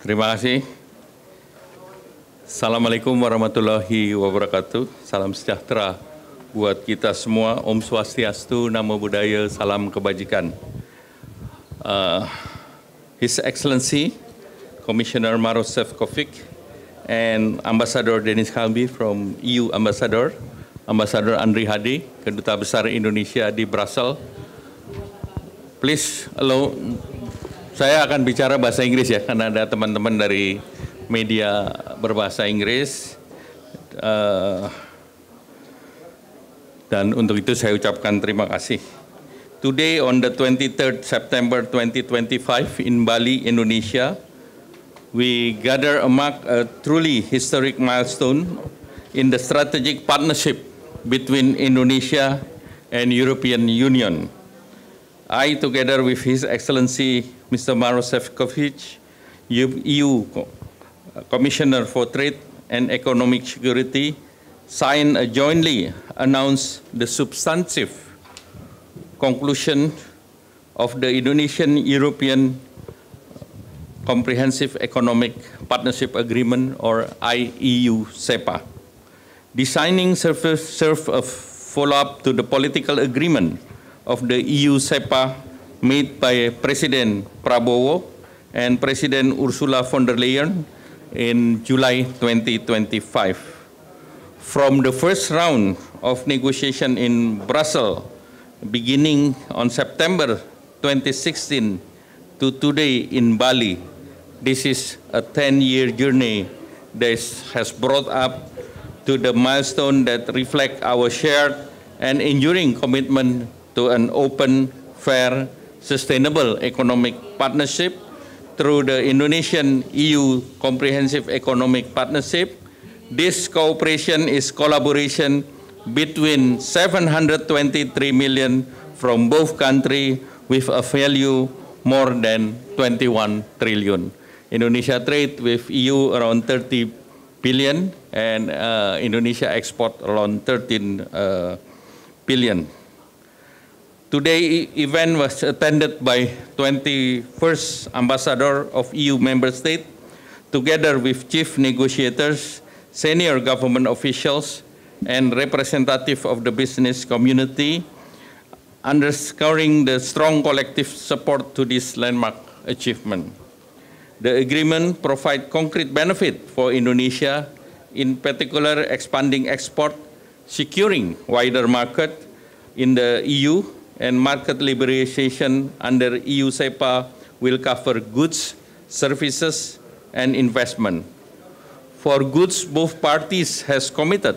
Terima kasih. Assalamualaikum warahmatullahi wabarakatuh. Salam sejahtera buat kita semua. Om Swastiastu, Namo Buddhaya, salam kebajikan. His Excellency, Commissioner Maros Sefcovic, and Ambassador Denis Kalbi from EU Ambassador Andri Hadi, Keduta Besar Indonesia di Brussels. Please allow, saya akan bicara bahasa Inggris ya, karena ada teman-teman dari media berbahasa Inggris. Dan untuk itu saya ucapkan terima kasih. Today on the 23rd September 2025 in Bali, Indonesia, we gather to mark a truly historic milestone in the strategic partnership between Indonesia and European Union. I, together with His Excellency Mr. Maros Sefcovic, EU Commissioner for Trade and Economic Security, signed a jointly announced the substantive conclusion of the Indonesian-European Comprehensive Economic Partnership Agreement, or IEU-CEPA. Designing serve a follow-up to the political agreement of the EU-CEPA made by President Prabowo and President Ursula von der Leyen in July 2025. From the first round of negotiation in Brussels, beginning on September 2016 to today in Bali, this is a 10-year journey that has brought up to the milestone that reflect our shared and enduring commitment to an open, fair, sustainable economic partnership through the Indonesian-EU Comprehensive Economic Partnership. This cooperation is collaboration between 723 million from both countries with a value more than 21 trillion. Indonesia trade with EU around 30 billion and Indonesia export around 13 billion. Today's event was attended by 21st Ambassador of EU member states, together with chief negotiators, senior government officials, and representatives of the business community, underscoring the strong collective support to this landmark achievement. The agreement provides concrete benefit for Indonesia, in particular expanding export, securing wider market in the EU, and market liberalization under EU-CEPA will cover goods, services, and investment. For goods, both parties has committed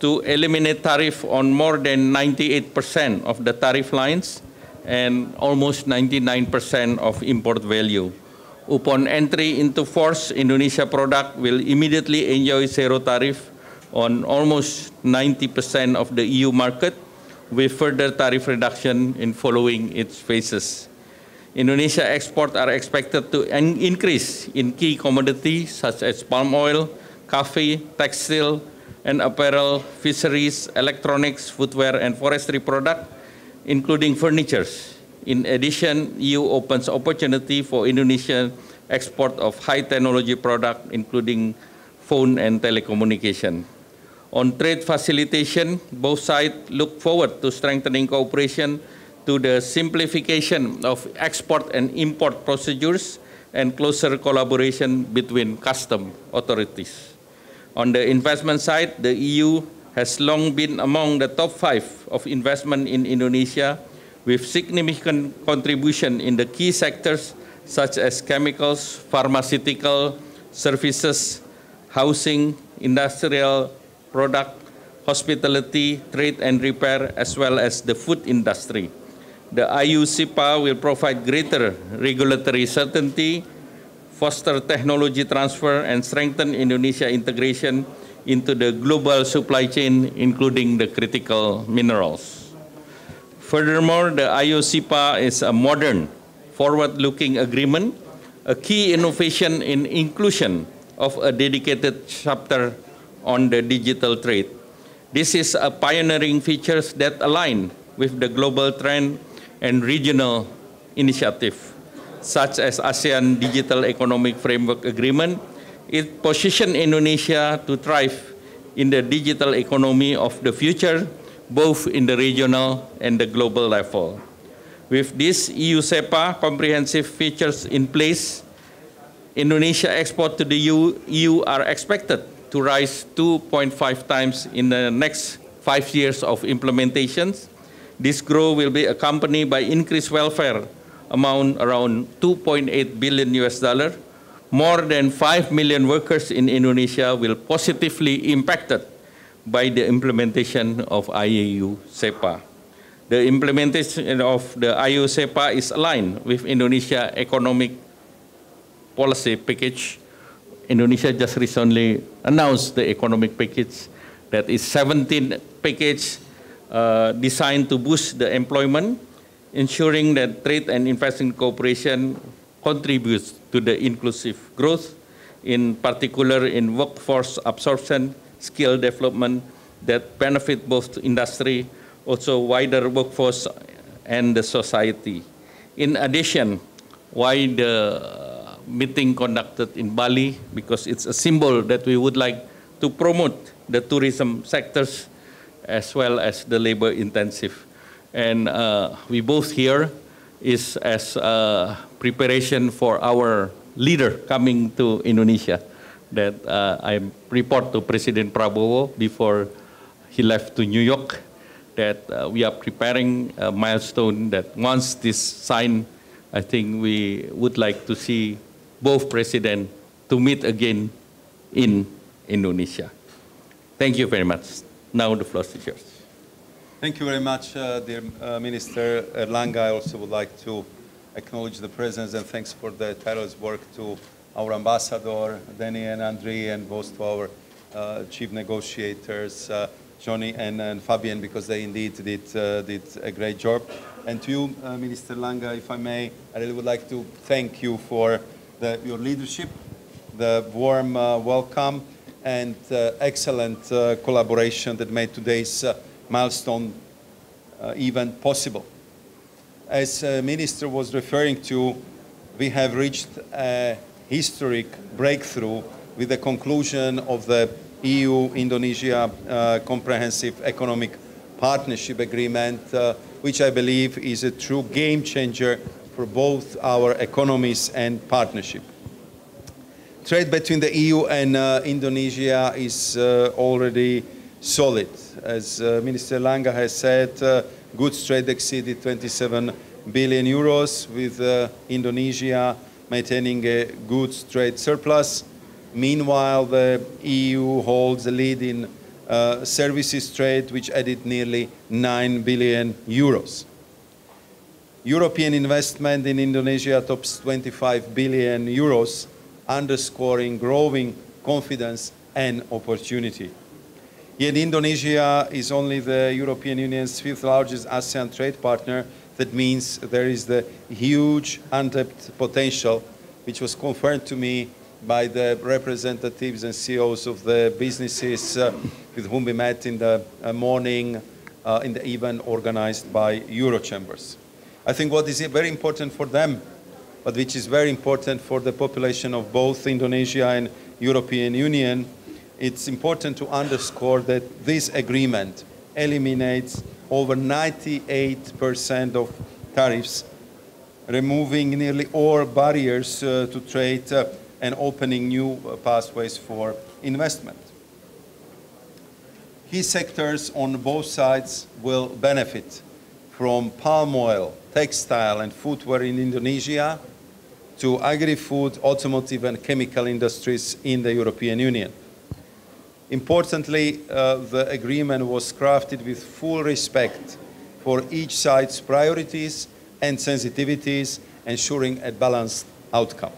to eliminate tariff on more than 98% of the tariff lines and almost 99% of import value. Upon entry into force, Indonesia product will immediately enjoy zero tariff on almost 90% of the EU market, with further tariff reduction in following its phases. Indonesia exports are expected to increase in key commodities such as palm oil, coffee, textile and apparel, fisheries, electronics, footwear, and forestry products, including furniture. In addition, EU opens opportunity for Indonesian export of high technology products, including phone and telecommunication. On trade facilitation, both sides look forward to strengthening cooperation to the simplification of export and import procedures and closer collaboration between custom authorities. On the investment side, the EU has long been among the top 5 of investment in Indonesia, with significant contribution in the key sectors such as chemicals, pharmaceutical, services, housing, industrial product, hospitality, trade and repair, as well as the food industry. The IEU-CEPA will provide greater regulatory certainty, foster technology transfer, and strengthen Indonesia integration into the global supply chain, including the critical minerals. Furthermore, the IEU-CEPA is a modern, forward-looking agreement, a key innovation in inclusion of a dedicated chapter on the digital trade. This is a pioneering feature that align with the global trend and regional initiative. such as ASEAN Digital Economic Framework Agreement, it positions Indonesia to thrive in the digital economy of the future, both in the regional and the global level. With this EU-CEPA comprehensive features in place, Indonesia exports to the EU are expected to rise 2.5 times in the next 5 years of implementations. This growth will be accompanied by increased welfare amount around $2.8 billion US. More than 5 million workers in Indonesia will positively impacted by the implementation of IEU-CEPA. The implementation of the IEU-CEPA is aligned with Indonesia economic policy package. Indonesia just recently announced the economic package that is 17 package designed to boost the employment, ensuring that trade and investment cooperation contributes to the inclusive growth, in particular in workforce absorption, skill development that benefit both industry, also wider workforce and the society. In addition, why the meeting conducted in Bali? Because it's a symbol that we would like to promote the tourism sectors as well as the labor intensive. And we both here is as preparation for our leader coming to Indonesia, that I report to President Prabowo before he left to New York, that we are preparing a milestone that once this signed, I think we would like to see both presidents to meet again in Indonesia. Thank you very much. Now the floor is yours. Thank you very much, dear Minister Erlanga. I also would like to acknowledge the presence and thanks for the tireless work to our ambassador, Danny and Andrei, and both to our chief negotiators, Johnny and Fabian, because they indeed did a great job. And to you, Minister Langa, if I may, I really would like to thank you for your leadership, the warm welcome, and excellent collaboration that made today's milestone event possible. As Minister was referring to, we have reached a historic breakthrough with the conclusion of the EU-Indonesia Comprehensive Economic Partnership Agreement, which I believe is a true game changer for both our economies and partnership. Trade between the EU and Indonesia is already solid. As Minister Langa has said, goods trade exceeded 27 billion euros, with Indonesia maintaining a goods trade surplus. Meanwhile, the EU holds the lead in services trade, which added nearly 9 billion euros. European investment in Indonesia tops 25 billion euros, underscoring growing confidence and opportunity. Yet Indonesia is only the European Union's fifth largest ASEAN trade partner. That means there is the huge untapped potential, which was confirmed to me by the representatives and CEOs of the businesses with whom we met in the morning in the event organized by Eurochambers. I think what is very important for them, but which is very important for the population of both Indonesia and European Union, it's important to underscore that this agreement eliminates over 98% of tariffs, removing nearly all barriers to trade and opening new pathways for investment. Key sectors on both sides will benefit from palm oil, textile and footwear in Indonesia to agri-food, automotive and chemical industries in the European Union. Importantly, the agreement was crafted with full respect for each side's priorities and sensitivities, ensuring a balanced outcome.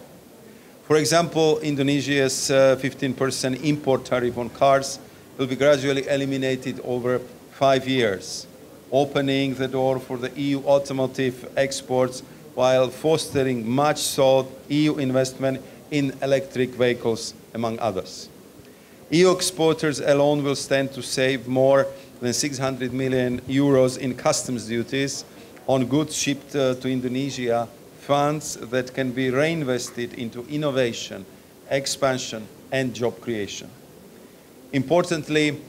For example, Indonesia's 15% import tariff on cars will be gradually eliminated over 5 years, opening the door for the EU automotive exports while fostering much sought EU investment in electric vehicles, among others. EU exporters alone will stand to save more than 600 million euros in customs duties on goods shipped to Indonesia funds that can be reinvested into innovation, expansion, and job creation. Importantly,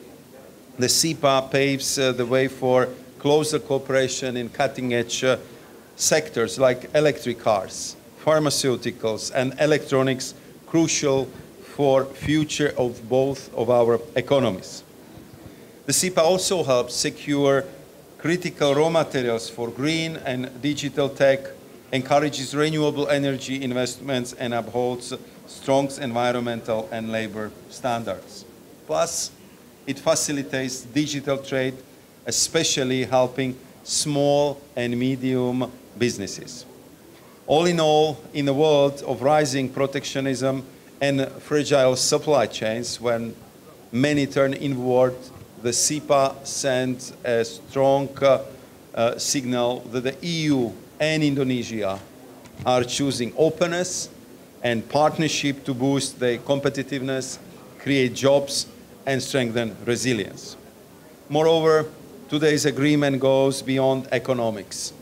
the CEPA paves the way for closer cooperation in cutting-edge sectors like electric cars, pharmaceuticals, and electronics, crucial for future of both of our economies. The CEPA also helps secure critical raw materials for green and digital tech, encourages renewable energy investments, and upholds strong environmental and labor standards. Plus, it facilitates digital trade, especially helping small and medium businesses. All in all, in a world of rising protectionism and fragile supply chains, when many turn inward, the CEPA sends a strong signal that the EU and Indonesia are choosing openness and partnership to boost their competitiveness, create jobs, and strengthen resilience. Moreover, today's agreement goes beyond economics.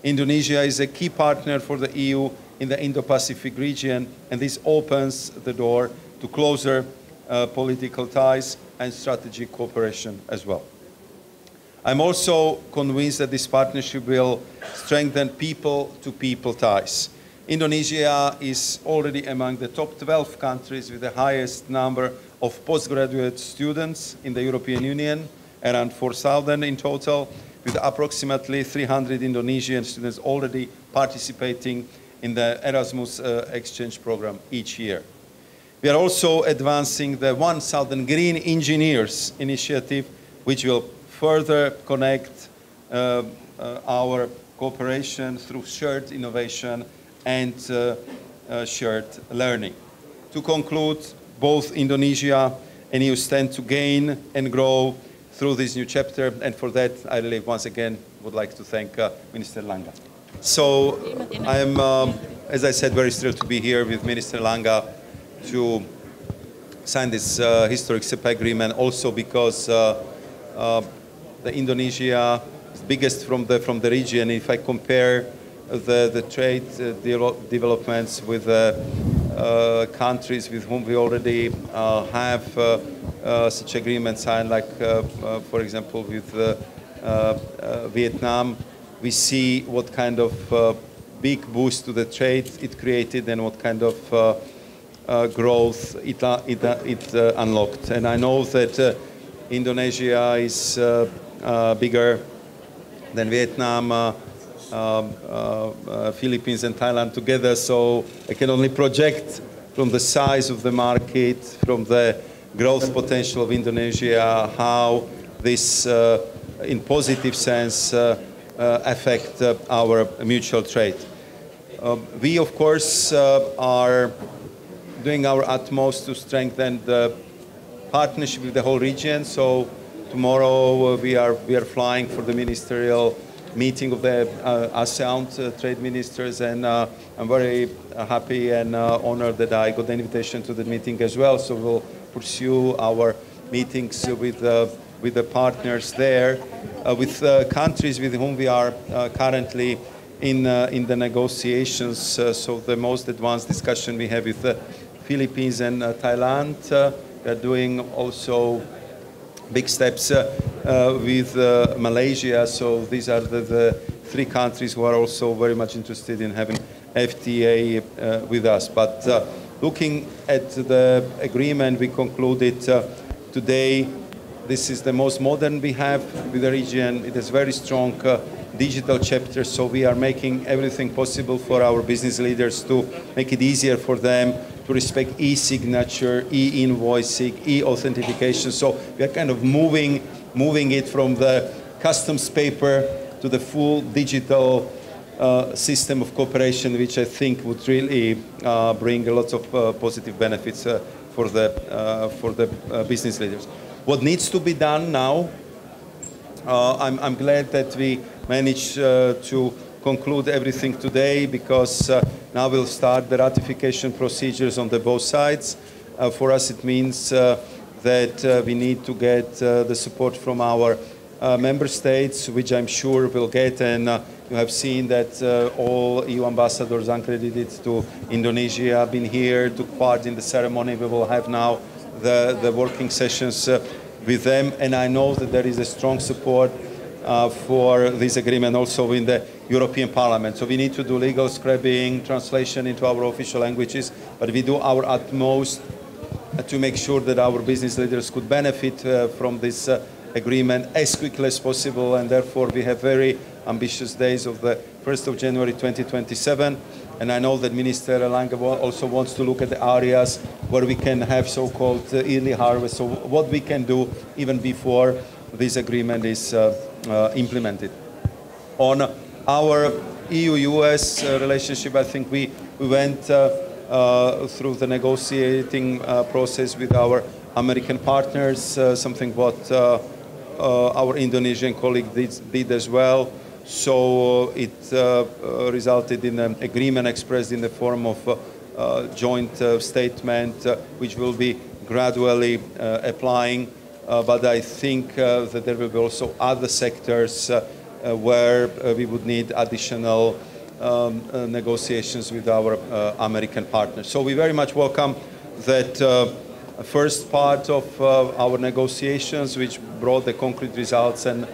Indonesia is a key partner for the EU in the Indo-Pacific region, and this opens the door to closer political ties and strategic cooperation as well. I'm also convinced that this partnership will strengthen people-to-people ties. Indonesia is already among the top 12 countries with the highest number of postgraduate students in the European Union, around 4,000 in total, with approximately 300 Indonesian students already participating in the Erasmus exchange program each year. We are also advancing the 1,000 Green Engineers initiative, which will further connect our cooperation through shared innovation and shared learning. To conclude, both Indonesia and EU stand to gain and grow through this new chapter, and for that I really once again would like to thank Minister Langa. So I'm, as I said, very thrilled to be here with Minister Langa to sign this historic CEPA agreement, also because the Indonesia is biggest from the region. If I compare the trade developments with countries with whom we already have such agreements signed, like for example with Vietnam, we see what kind of big boost to the trade it created and what kind of growth it unlocked. And I know that Indonesia is bigger than Vietnam, Philippines and Thailand together, so I can only project from the size of the market, from the growth potential of Indonesia, how this, in positive sense, affect our mutual trade. We, of course, are doing our utmost to strengthen the partnership with the whole region. So tomorrow we are flying for the ministerial meeting of the ASEAN trade ministers, and I'm very happy and honored that I got the invitation to the meeting as well. So we'll pursue our meetings with the partners there, with countries with whom we are currently in the negotiations. So the most advanced discussion we have with the Philippines and Thailand. We are doing also big steps with Malaysia. So these are the three countries who are also very much interested in having FTA with us. But looking at the agreement we concluded today, this is the most modern we have with the region. It has very strong digital chapter, so we are making everything possible for our business leaders to make it easier for them to respect e-signature, e-invoicing, e-authentication. So we are kind of moving it from the customs paper to the full digital system of cooperation, which I think would really bring a lot of positive benefits for the business leaders. What needs to be done now? I'm glad that we managed to conclude everything today, because now we'll start the ratification procedures on both sides. For us, it means that we need to get the support from our member states, which I'm sure will get, and you have seen that all EU ambassadors accredited to Indonesia have been here, took part in the ceremony. We will have now the working sessions with them, and I know that there is a strong support for this agreement also in the European Parliament. So we need to do legal scrubbing, translation into our official languages, but we do our utmost to make sure that our business leaders could benefit from this agreement as quickly as possible, and therefore we have very ambitious days of the 1st of January 2027. And I know that Minister Lange also wants to look at the areas where we can have so-called early harvest, so what we can do even before this agreement is implemented. On our EU-US relationship, I think we went through the negotiating process with our American partners, something what our Indonesian colleague did as well. So it resulted in an agreement expressed in the form of a joint statement, which will be gradually applying. But I think that there will be also other sectors where we would need additional negotiations with our American partners. So we very much welcome that first part of our negotiations, which brought the concrete results, and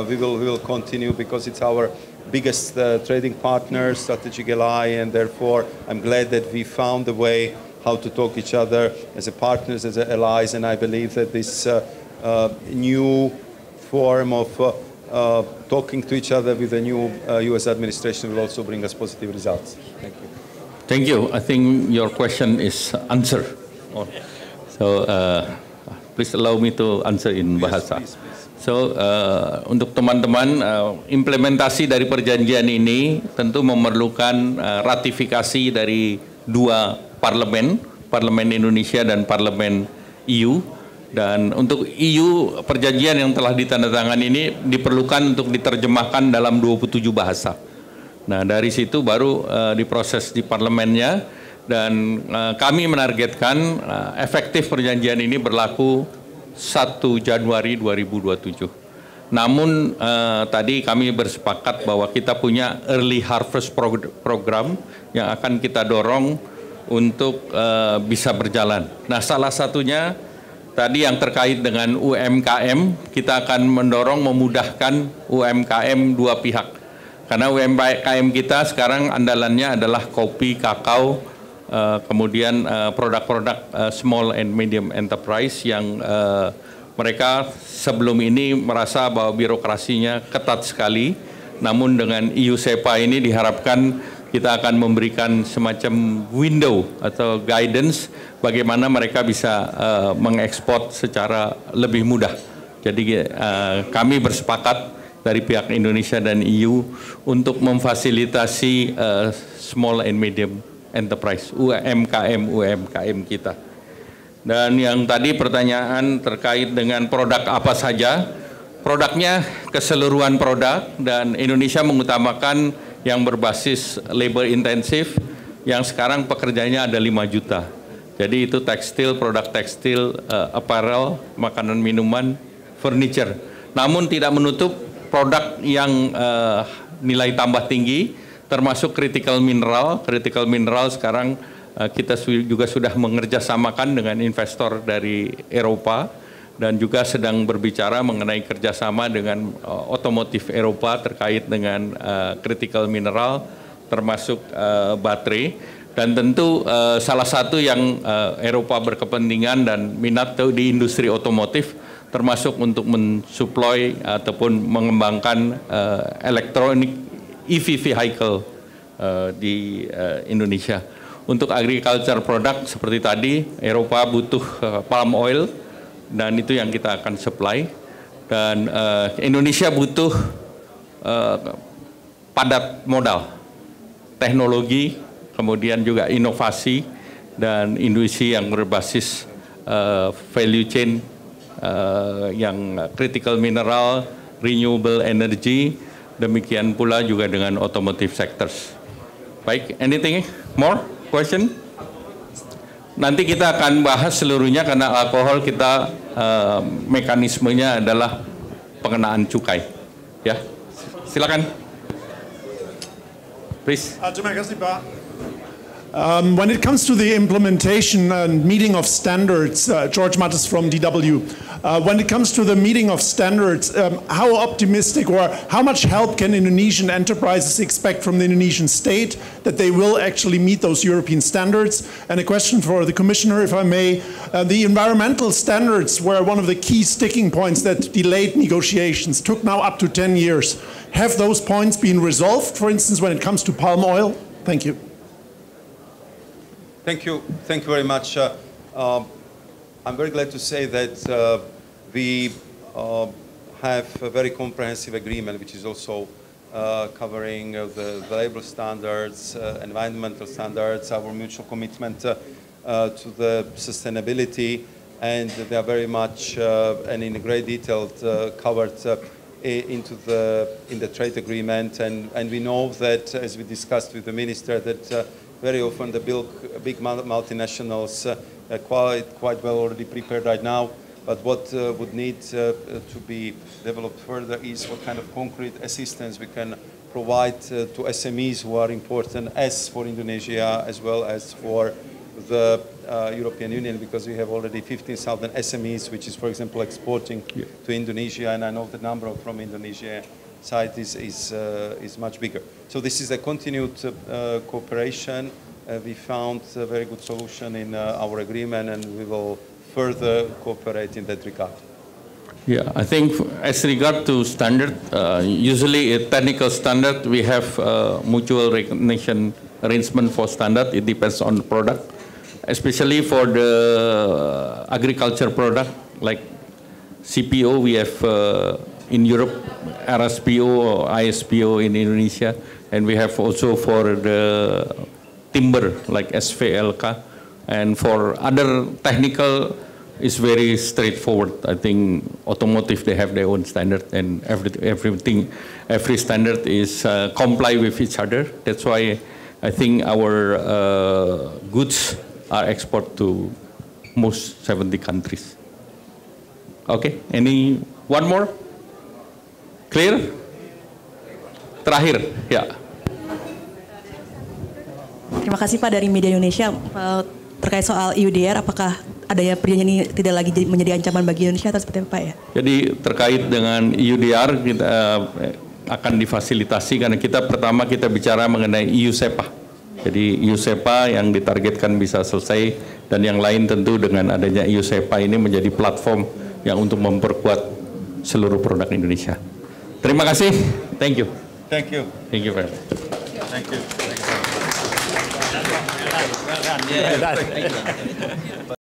we will continue because it's our biggest trading partner, strategic ally, and therefore I'm glad that we found a way how to talk each other as a partners, as a allies, and I believe that this new form of talking to each other with the new U.S. administration will also bring us positive results. Thank you. Thank you. I think your question is answered. So please allow me to answer in bahasa. Please. So untuk teman-teman, implementasi dari perjanjian ini tentu memerlukan ratifikasi dari dua parlemen, Parlemen Indonesia dan Parlemen EU. Dan untuk EU, perjanjian yang telah ditandatangani ini diperlukan untuk diterjemahkan dalam 27 bahasa. Nah, dari situ baru diproses di parlemennya, dan kami menargetkan efektif perjanjian ini berlaku 1 Januari 2027. Namun tadi kami bersepakat bahwa kita punya early harvest program yang akan kita dorong untuk bisa berjalan. Nah, salah satunya tadi yang terkait dengan UMKM, kita akan mendorong memudahkan UMKM dua pihak. Karena UMKM kita sekarang andalannya adalah kopi, kakao, kemudian produk-produk small and medium enterprise yang mereka sebelum ini merasa bahwa birokrasinya ketat sekali. Namun dengan EU-CEPA ini diharapkan kita akan memberikan semacam window atau guidance bagaimana mereka bisa mengekspor secara lebih mudah. Jadi kami bersepakat dari pihak Indonesia dan EU untuk memfasilitasi small and medium enterprise, UMKM kita. Dan yang tadi pertanyaan terkait dengan produk apa saja, produknya keseluruhan produk, dan Indonesia mengutamakan yang berbasis labor intensif, yang sekarang pekerjanya ada 5 juta. Jadi itu tekstil, produk tekstil, apparel, makanan minuman, furniture. Namun tidak menutup produk yang nilai tambah tinggi, termasuk critical mineral. Critical mineral sekarang kita juga sudah mengerjasamakan dengan investor dari Eropa, dan juga sedang berbicara mengenai kerjasama dengan otomotif Eropa terkait dengan critical mineral, termasuk baterai. Dan tentu salah satu yang Eropa berkepentingan dan minat di industri otomotif, termasuk untuk mensuplai ataupun mengembangkan elektronik EV vehicle di Indonesia. Untuk agriculture product seperti tadi, Eropa butuh palm oil, dan itu yang kita akan supply. Dan Indonesia butuh padat modal, teknologi, kemudian juga inovasi, dan industri yang berbasis value chain yang critical mineral, renewable energy, demikian pula juga dengan automotive sectors. Baik, anything more question? Nanti kita akan bahas seluruhnya, karena alkohol kita mekanismenya adalah pengenaan cukai. Ya, silakan. Please. Terima kasih, Pak. When it comes to the implementation and meeting of standards, George Mattis from DW, when it comes to the meeting of standards, how optimistic or how much help can Indonesian enterprises expect from the Indonesian state that they will actually meet those European standards? And a question for the Commissioner, if I may. The environmental standards were one of the key sticking points that delayed negotiations, took now up to 10 years. Have those points been resolved, for instance, when it comes to palm oil? Thank you. Thank you very much. I'm very glad to say that we have a very comprehensive agreement, which is also covering the labor standards, environmental standards, our mutual commitment to the sustainability, and they are very much and in great detail covered in the trade agreement. And we know that, as we discussed with the minister, that very often the big multinationals are quite well already prepared right now, but what would need to be developed further is what kind of concrete assistance we can provide to SMEs who are important as for Indonesia as well as for the European Union, because we have already 15,000 SMEs, which is, for example, exporting to Indonesia, and I know the number from Indonesia side is much bigger. So this is a continued cooperation. We found a very good solution in our agreement, and we will further cooperate in that regard. Yeah, I think as regard to standard, usually a technical standard, we have mutual recognition arrangement for standard. It depends on the product, especially for the agriculture product like CPO. We have in Europe RSPO or ISPO in Indonesia, and we have also for the timber like SVLK, and for other technical is very straightforward. I think automotive, they have their own standard, and every standard is comply with each other. That's why I think our goods are export to most 70 countries. Okay, one more? Clear? Terakhir, ya. Terima kasih Pak dari Media Indonesia. Terkait soal IUDR, apakah adanya perjanjian ini tidak lagi menjadi ancaman bagi Indonesia atau seperti apa ya? Jadi terkait dengan IUDR kita akan difasilitasi karena pertama kita bicara mengenai IEU-CEPA. Jadi IEU-CEPA yang ditargetkan bisa selesai, dan yang lain tentu dengan adanya IEU-CEPA ini menjadi platform yang untuk memperkuat seluruh produk Indonesia. Terima kasih. Thank you. Thank you. Thank you very much. Thank you. Well done.